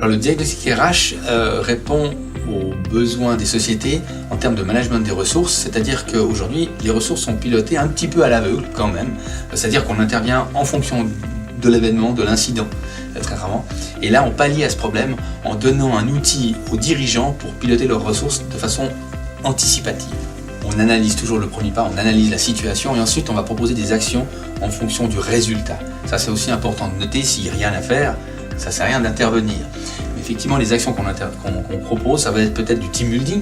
Alors le diagnostic RH répond aux besoins des sociétés en termes de management des ressources, c'est-à-dire qu'aujourd'hui les ressources sont pilotées un petit peu à l'aveugle quand même, c'est-à-dire qu'on intervient en fonction de l'événement, de l'incident, très rarement. Et là on pallie à ce problème en donnant un outil aux dirigeants pour piloter leurs ressources de façon anticipative. On analyse toujours le premier pas, on analyse la situation et ensuite on va proposer des actions en fonction du résultat. Ça c'est aussi important de noter, s'il n'y a rien à faire, ça ne sert à rien d'intervenir. Mais effectivement les actions qu'on propose, ça va être peut-être du team building,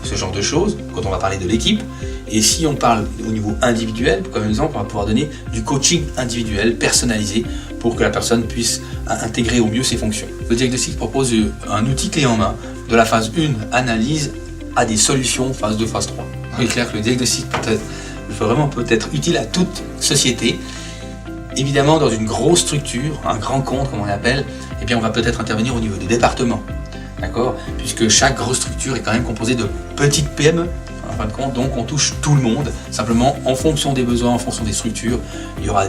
ce genre de choses, quand on va parler de l'équipe. Et si on parle au niveau individuel, comme exemple, on va pouvoir donner du coaching individuel, personnalisé, pour que la personne puisse intégrer au mieux ses fonctions. Le diagnostic propose un outil clé en main, de la phase 1, analyse, à des solutions, phase 2, phase 3. Il est clair que le diagnostic peut être utile à toute société. Évidemment, dans une grosse structure, un grand compte comme on l'appelle, eh bien on va peut-être intervenir au niveau des départements. D'accord ? Puisque chaque grosse structure est quand même composée de petites PME, en fin de compte, donc on touche tout le monde. Simplement, en fonction des besoins, en fonction des structures, il y aura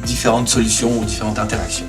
différentes solutions ou différentes interactions.